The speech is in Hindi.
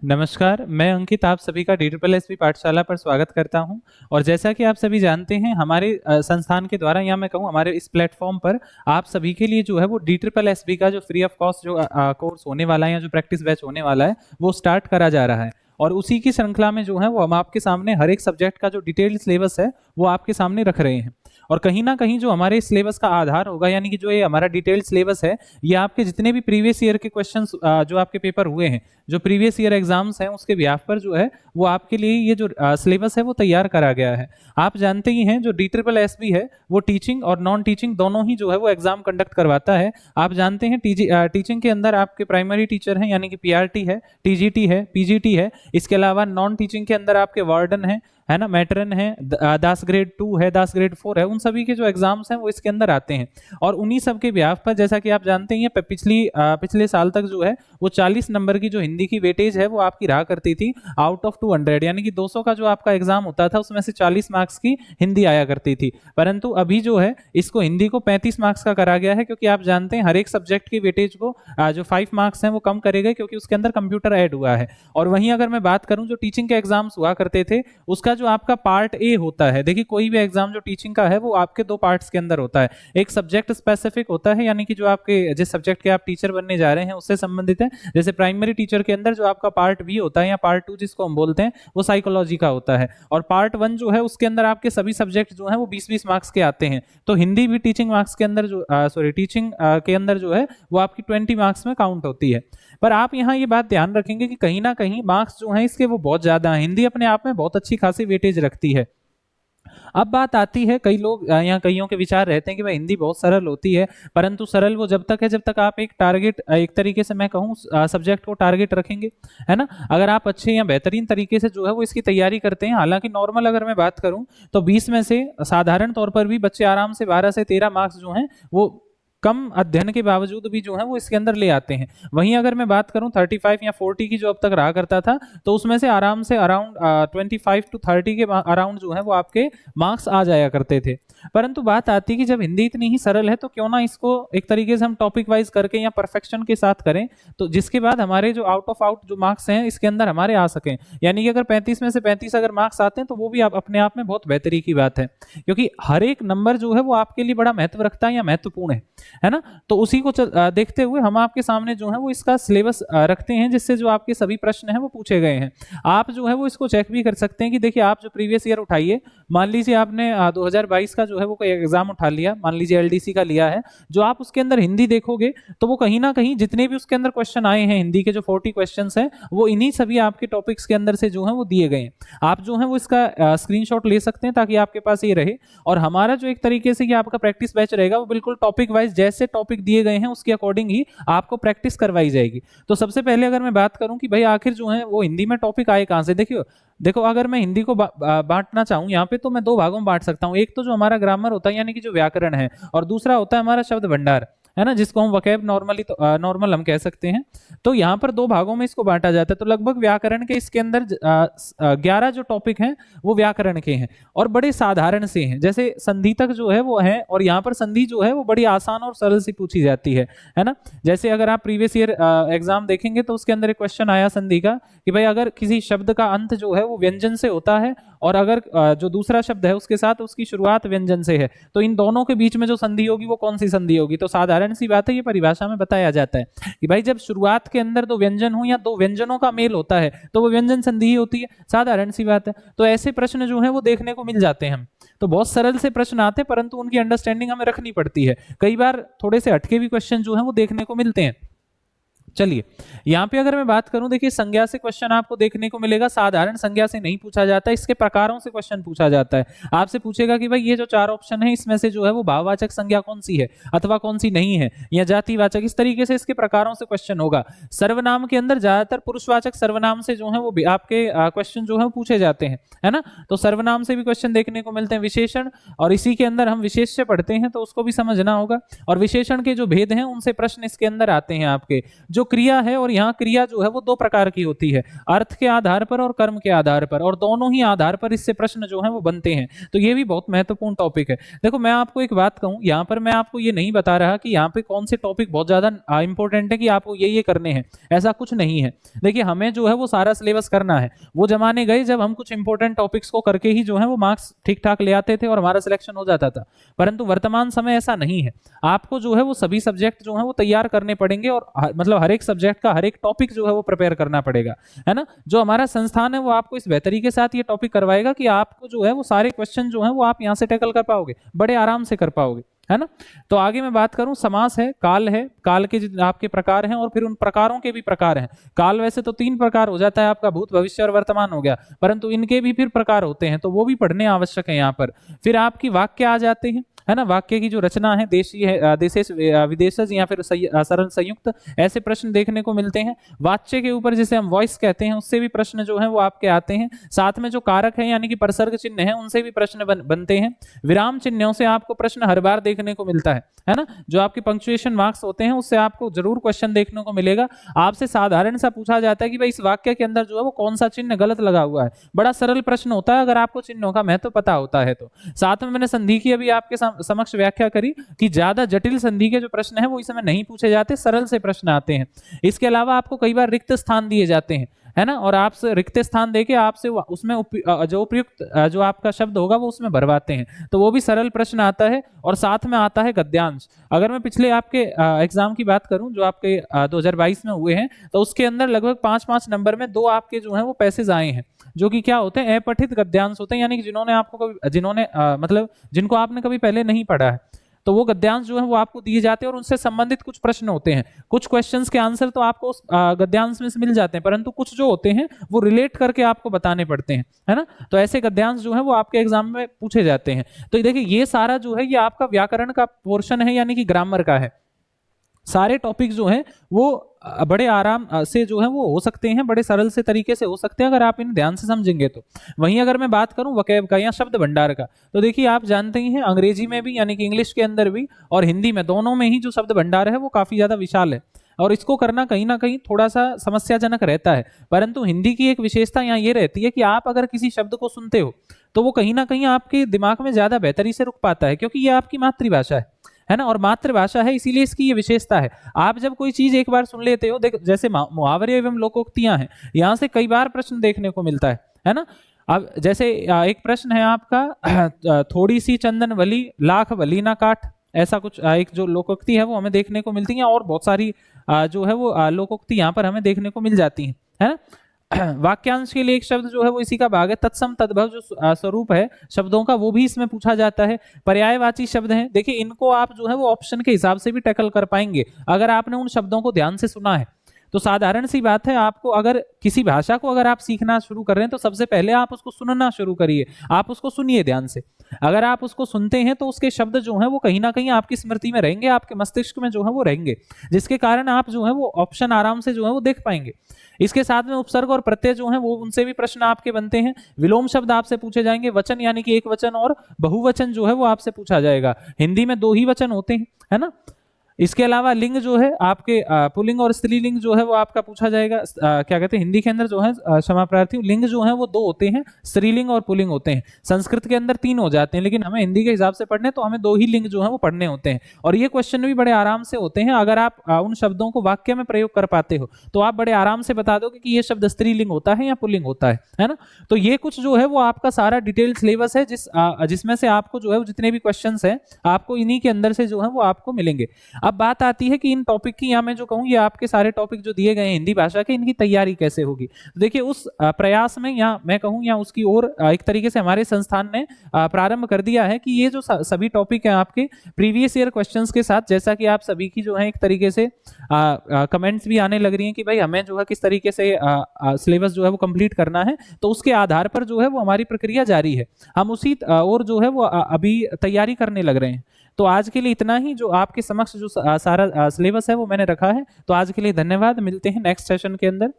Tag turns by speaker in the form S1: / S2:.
S1: नमस्कार, मैं अंकित आप सभी का DSSB पाठशाला पर स्वागत करता हूं। और जैसा कि आप सभी जानते हैं हमारे संस्थान के द्वारा या मैं कहूं हमारे इस प्लेटफॉर्म पर आप सभी के लिए जो है वो DSSB का जो फ्री ऑफ कॉस्ट जो कोर्स होने वाला है या जो प्रैक्टिस बैच होने वाला है वो स्टार्ट करा जा रहा है। और उसी की श्रृंखला में जो है वो हम आपके सामने हर एक सब्जेक्ट का जो डिटेल्ड सिलेबस है वो आपके सामने रख रहे हैं। और कहीं ना कहीं जो हमारे सिलेबस का आधार होगा यानी कि जो ये हमारा डिटेल्ड सिलेबस है ये आपके जितने भी प्रीवियस ईयर के क्वेश्चंस जो आपके पेपर हुए हैं, जो प्रीवियस ईयर एग्जाम्स हैं उसके बिहाफ पर जो है वो आपके लिए ये जो सिलेबस है वो तैयार करा गया है। आप जानते ही हैं जो DSSB है वो टीचिंग और नॉन टीचिंग दोनों ही जो है वो एग्जाम कंडक्ट करवाता है। आप जानते हैं टीचिंग के अंदर आपके प्राइमरी टीचर हैं यानी कि PRT है, TGT है, PGT है। इसके अलावा नॉन टीचिंग के अंदर आपके वार्डन है ना, मैट्रन है, दास ग्रेड 2 है, दास ग्रेड 4 है। उन सभी के जो एग्जाम्स हैं वो इसके अंदर आते हैं। और उन्हीं सब के बिहाफ पर जैसा कि आप जानते हैं पिछले साल तक जो है वो 40 नंबर की जो हिंदी की वेटेज है वो आपकी रहा करती थी आउट ऑफ 200, यानी कि 200 का जो आपका एग्जाम होता था उसमें से 40 मार्क्स की हिंदी आया करती थी। परंतु अभी जो है इसको हिंदी को 35 मार्क्स का करा गया है, क्योंकि आप जानते हैं हर एक सब्जेक्ट की वेटेज को जो 5 मार्क्स हैं वो कम करेगा क्योंकि उसके अंदर कंप्यूटर ऐड हुआ है। और वहीं अगर मैं बात करूं जो टीचिंग के एग्जाम्स हुआ करते थे उसका जो आपका पार्ट ए होता है, देखिए कोई भी एग्जाम जो टीचिंग का है वो आपके दो पार्ट्स के अंदर होता है। एक सब्जेक्ट स्पेसिफिक होता है यानी कि जो आपके जिस सब्जेक्ट के आप टीचर बनने जा रहे हैं उससे संबंधित है। जैसे प्राइमरी टीचर के अंदर जो आपका पार्ट बी होता है या पार्ट 2 जिसको हम बोलते हैं वो साइकोलॉजी का होता है। और पार्ट 1 जो है उसके अंदर आपके सभी सब्जेक्ट जो है वो 20-20 मार्क्स के आते हैं। तो हिंदी भी टीचिंग मार्क्स के अंदर टीचिंग के अंदर जो है वो आपकी 20 मार्क्स में काउंट होती है। पर आप यहाँ ये बात ध्यान रखेंगे कि कहीं ना कहीं मार्क्स जो हैं इसके वो बहुत ज्यादा हैं। हिंदी अपने आप में बहुत अच्छी खासी वेटेज रखती है। अब बात आती है, कई लोग यहाँ कईयों के विचार रहते हैं कि भाई हिंदी बहुत सरल होती है, परंतु सरल वो जब तक है जब तक आप एक टारगेट, एक तरीके से मैं कहूँ सब्जेक्ट को टारगेट रखेंगे, है ना। अगर आप अच्छे या बेहतरीन तरीके से जो है वो इसकी तैयारी करते हैं, हालांकि नॉर्मल अगर मैं बात करूं तो 20 में से साधारण तौर पर भी बच्चे आराम से 12 से 13 मार्क्स जो हैं वो कम अध्ययन के बावजूद भी जो है वो इसके अंदर ले आते हैं। वहीं अगर मैं बात करूं 35 या 40 की जो अब तक रहा करता था तो उसमें से आराम से अराउंड 25 to 30 के अराउंड जो है वो आपके मार्क्स आ जाया करते थे। परंतु बात आती है कि जब हिंदी इतनी ही सरल है तो क्यों ना इसको एक तरीके से हम टॉपिक वाइज करके या परफेक्शन के साथ करें, तो जिसके बाद हमारे जो आउट ऑफ आउट जो मार्क्स हैं इसके अंदर हमारे आ सकें। यानी कि अगर 35 में से 35 अगर मार्क्स आते हैं तो वो भी आप अपने आप में बहुत बेहतरी की बात है, क्योंकि हर एक नंबर जो है वो आपके लिए बड़ा महत्व रखता है या महत्वपूर्ण है ना। तो उसी को देखते हुए हम आपके सामने जो है वो इसका सिलेबस रखते हैं, जिससे जो आपके सभी प्रश्न हैं वो पूछे गए हैं। आप जो है वो इसको चेक भी कर सकते हैं कि देखिए आप जो प्रीवियस ईयर उठाइए, मान लीजिए आपने 2022 का जो है वो कोई एग्जाम उठा लिया, मान लीजिए LDC का लिया है, जो आप उसके अंदर हिंदी देखोगे तो वो कहीं ना कहीं जितने भी उसके अंदर क्वेश्चन आए हैं हिंदी के जो 40 क्वेश्चन हैं वो इन्हीं सभी आपके टॉपिक्स के अंदर से जो है वो दिए गए हैं। आप जो है वो इसका स्क्रीनशॉट ले सकते हैं ताकि आपके पास ये रहे। और हमारा जो एक तरीके से कि आपका प्रैक्टिस बैच रहेगा वो बिल्कुल टॉपिक वाइज जैसे टॉपिक दिए गए हैं उसके अकॉर्डिंग ही आपको प्रैक्टिस करवाई जाएगी। तो सबसे पहले अगर मैं बात करूं कि भाई आखिर जो है वो हिंदी में टॉपिक आए कहां से, देखो अगर मैं हिंदी को बांटना चाहूं यहाँ पे तो मैं दो भागों में बांट सकता हूं। एक तो जो हमारा ग्रामर होता है यानी कि जो व्याकरण है, और दूसरा होता है हमारा शब्द भंडार, है ना, जिसको हम वकैब नॉर्मल हम कह सकते हैं। तो यहाँ पर दो भागों में इसको बांटा जाता है। तो लगभग व्याकरण के इसके अंदर 11 जो टॉपिक हैं वो व्याकरण के हैं और बड़े साधारण से हैं। जैसे संधि तक जो है वो है, और यहाँ पर संधि जो है वो बड़ी आसान और सरल सी पूछी जाती है ना। जैसे अगर आप प्रीवियस ईयर एग्जाम देखेंगे तो उसके अंदर एक क्वेश्चन आया संधि का कि भाई अगर किसी शब्द का अंत जो है वो व्यंजन से होता है और अगर जो दूसरा शब्द है उसके साथ उसकी शुरुआत व्यंजन से है तो इन दोनों के बीच में जो संधि होगी वो कौन सी संधि होगी। तो साधारण सी बात है, ये परिभाषा में बताया जाता है कि भाई जब शुरुआत के अंदर दो व्यंजन हो या दो व्यंजनों का मेल होता है तो वो व्यंजन संधि ही होती है। साधारण सी बात है। तो ऐसे प्रश्न जो है वो देखने को मिल जाते हैं हम। तो बहुत सरल से प्रश्न आते हैं परंतु उनकी अंडरस्टैंडिंग हमें रखनी पड़ती है। कई बार थोड़े से हटके भी क्वेश्चन जो है वो देखने को मिलते हैं। चलिए यहाँ पे अगर मैं बात करूं, देखिए संज्ञा से क्वेश्चन आपको देखने को मिलेगा। साधारण संज्ञा से नहीं पूछा जाता, इसके प्रकारों से क्वेश्चन पूछा जाता है। आपसे पूछेगा कि भाई ये जो 4 ऑप्शन है इसमें से जो है वो भाववाचक संज्ञा कौन सी है अथवा कौन सी नहीं है, या जातिवाचक, इस तरीके से इसके प्रकारों से क्वेश्चन होगा। सर्वनाम के अंदर ज्यादातर पुरुषवाचक सर्वनाम से जो है वो आपके क्वेश्चन जो है पूछे जाते हैं, है ना। तो सर्वनाम से भी क्वेश्चन देखने को मिलते हैं। विशेषण, और इसी के अंदर हम विशेष से पढ़ते हैं तो उसको भी समझना होगा। और विशेषण के जो भेद हैं उनसे प्रश्न इसके अंदर आते हैं आपके। जो क्रिया है, और यहाँ क्रिया जो है वो दो प्रकार की होती है, अर्थ के आधार पर और कर्म के आधार पर, और दोनों ही आधार पर इससे प्रश्न जो है वो बनते हैं। तो ये भी बहुत महत्वपूर्ण टॉपिक है। देखो मैं आपको एक बात कहूं, यहाँ पर मैं आपको ये नहीं बता रहा कि यहाँ पे कौन से टॉपिक बहुत ज्यादा इंपॉर्टेंट है कि आपको ये करने हैं, ऐसा कुछ नहीं है। देखिए हमें जो है वो सारा सिलेबस करना है। वो जमाने गए जब हम कुछ इंपॉर्टेंट टॉपिक्स को करके ही जो है वो मार्क्स ठीक ठाक ले आते थे और हमारा सिलेक्शन हो जाता था, परंतु वर्तमान समय ऐसा नहीं है। आपको जो है वो सभी सब्जेक्ट जो है वो तैयार करने पड़ेंगे, और मतलब हर एक सब्जेक्ट का हर एक टॉपिक जो है वो प्रिपेयर करना पड़ेगा, है ना। जो हमारा संस्थान है वो आपको इस बेहतरी के साथ ये टॉपिक करवाएगा कि आपको जो है वो सारे क्वेश्चन जो है वो आप यहाँ से टैकल कर पाओगे, बड़े आराम से कर पाओगे, है ना। तो आगे मैं बात करूं, समास है, काल के आपके प्रकार हैं, और फिर उन प्रकारों के भी प्रकार हैं। काल वैसे तो 3 प्रकार हो जाता है आपका, भूत, भविष्य और वर्तमान हो गया, परंतु इनके भी फिर प्रकार होते हैं, तो वो भी पढ़ने आवश्यक है यहाँ पर। फिर आपकी वाक्य आ जाते हैं, है ना। वाक्य की जो रचना है, देशी है, देशेश, विदेशज या फिर सरल संयुक्त, ऐसे प्रश्न देखने को मिलते हैं। वाच्य के ऊपर जिसे हम वॉइस कहते हैं, उससे भी प्रश्न जो है वो आपके आते हैं। साथ में जो कारक है यानी कि प्रसर्ग चिन्ह है, उनसे भी प्रश्न बनते हैं। विराम चिन्हों से आपको प्रश्न हर बार देखने को मिलता है ना। जो आपके पंक्चुएशन मार्क्स होते हैं उससे आपको जरूर क्वेश्चन देखने को मिलेगा। आपसे साधारण सा पूछा जाता है कि भाई इस वाक्य के अंदर जो है वो कौन सा चिन्ह गलत लगा हुआ है। बड़ा सरल प्रश्न होता है अगर आपको चिन्हों का महत्व पता होता है तो। साथ में मैंने संधि की अभी आपके समक्ष व्याख्या करी कि ज्यादा जटिल संधि के जो प्रश्न है वो इस समय नहीं पूछे जाते, सरल से प्रश्न आते हैं। इसके अलावा आपको कई बार रिक्त स्थान दिए जाते हैं, है ना, और आपसे रिक्त स्थान देके आपसे उसमें जो उपयुक्त जो आपका शब्द होगा वो उसमें भरवाते हैं, तो वो भी सरल प्रश्न आता है। और साथ में आता है गद्यांश। अगर मैं पिछले आपके एग्जाम की बात करूं जो आपके 2022 में हुए हैं, तो उसके अंदर लगभग 5-5 नंबर में 2 आपके जो है वो पैसेज आए हैं, जो कि क्या होते हैं, अपठित गद्यांश होते हैं, यानी कि जिनको आपने कभी पहले नहीं पढ़ा है, तो वो गद्यांश जो है वो आपको दिए जाते हैं और उनसे संबंधित कुछ प्रश्न होते हैं। कुछ क्वेश्चंस के आंसर तो आपको गद्यांश में से मिल जाते हैं, परंतु कुछ जो होते हैं वो रिलेट करके आपको बताने पड़ते हैं, है ना। तो ऐसे गद्यांश जो है वो आपके एग्जाम में पूछे जाते हैं। तो देखिए ये सारा जो है ये आपका व्याकरण का पोर्शन है, यानी कि ग्रामर का है। सारे टॉपिक जो हैं वो बड़े आराम से जो है वो हो सकते हैं, बड़े सरल से तरीके से हो सकते हैं अगर आप इन ध्यान से समझेंगे तो। वहीं अगर मैं बात करूं वकैब का या शब्द भंडार का, तो देखिए आप जानते ही हैं अंग्रेजी में भी यानी कि इंग्लिश के अंदर भी और हिंदी में, दोनों में ही जो शब्द भंडार है वो काफी ज्यादा विशाल है, और इसको करना कहीं ना कहीं थोड़ा सा समस्याजनक रहता है। परंतु हिंदी की एक विशेषता यहाँ ये रहती है कि आप अगर किसी शब्द को सुनते हो तो वो कहीं ना कहीं आपके दिमाग में ज्यादा बेहतरी से रुक पाता है, क्योंकि ये आपकी मातृभाषा है ना, और मातृभाषा है, इसीलिए इसकी ये विशेषता है। आप जब कोई चीज एक बार सुन लेते हो, देख जैसे मुहावरे एवं लोकोक्तियां हैं, यहाँ से कई बार प्रश्न देखने को मिलता है ना। अब जैसे एक प्रश्न है आपका, थोड़ी सी चंदन वली लाख वली ना काट, ऐसा कुछ एक जो लोकोक्ति है वो हमें देखने को मिलती है, और बहुत सारी जो है वो लोकोक्ति यहाँ पर हमें देखने को मिल जाती है ना। वाक्यांश के लिए एक शब्द जो है वो इसी का भाग है। तत्सम तद्भव जो स्वरूप है शब्दों का वो भी इसमें पूछा जाता है। पर्यायवाची शब्द हैं, देखिए इनको आप जो है वो ऑप्शन के हिसाब से भी टैकल कर पाएंगे अगर आपने उन शब्दों को ध्यान से सुना है। तो साधारण सी बात है, आपको अगर किसी भाषा को अगर आप सीखना शुरू कर रहे हैं तो सबसे पहले आप उसको सुनना शुरू करिए, आप उसको सुनिए ध्यान से। अगर आप उसको सुनते हैं तो उसके शब्द जो हैं वो कहीं ना कहीं आपकी स्मृति में रहेंगे, आपके मस्तिष्क में जो है वो रहेंगे, जिसके कारण आप जो है वो ऑप्शन आराम से जो है वो देख पाएंगे। इसके साथ में उपसर्ग और प्रत्यय जो है वो उनसे भी प्रश्न आपके बनते हैं। विलोम शब्द आपसे पूछे जाएंगे। वचन यानी कि एक वचन और बहुवचन जो है वो आपसे पूछा जाएगा। हिंदी में 2 ही वचन होते हैं, है ना। इसके अलावा लिंग जो है आपके पुल्लिंग और स्त्रीलिंग जो है वो आपका पूछा जाएगा। क्या कहते हैं हिंदी के अंदर जो है क्षमा प्रार्थी, लिंग जो है वो 2 होते हैं, स्त्रीलिंग और पुल्लिंग होते हैं। संस्कृत के अंदर 3 हो जाते हैं, लेकिन हमें हिंदी के हिसाब से पढ़ने तो हमें 2 ही लिंग जो है वो पढ़ने होते हैं। और ये क्वेश्चन भी बड़े आराम से होते हैं, अगर आप उन शब्दों को वाक्य में प्रयोग कर पाते हो तो आप बड़े आराम से बता दोगे कि ये शब्द स्त्रीलिंग होता है या पुल्लिंग होता है ना। तो ये कुछ जो है वो आपका सारा डिटेल सिलेबस है जिसमें से आपको जो है जितने भी क्वेश्चन है आपको इन्हीं के अंदर से जो है वो आपको मिलेंगे। अब बात आती है कि इन टॉपिक की, या मैं जो कहूँ ये आपके सारे टॉपिक जो दिए गए हैं हिंदी भाषा के, इनकी तैयारी कैसे होगी। तो देखिए उस प्रयास में, या मैं कहूँ या उसकी ओर एक तरीके से हमारे संस्थान ने प्रारंभ कर दिया है कि ये जो सभी टॉपिक हैं आपके प्रीवियस ईयर क्वेश्चंस के साथ, जैसा कि आप सभी की जो है एक तरीके से कमेंट्स भी आने लग रही हैं कि भाई हमें जो है किस तरीके से सिलेबस जो है वो कंप्लीट करना है, तो उसके आधार पर जो है वो हमारी प्रक्रिया जारी है। हम उसी और जो है वो अभी तैयारी करने लग रहे हैं। तो आज के लिए इतना ही, जो आपके समक्ष जो सारा सिलेबस है वो मैंने रखा है। तो आज के लिए धन्यवाद, मिलते हैं नेक्स्ट सेशन के अंदर।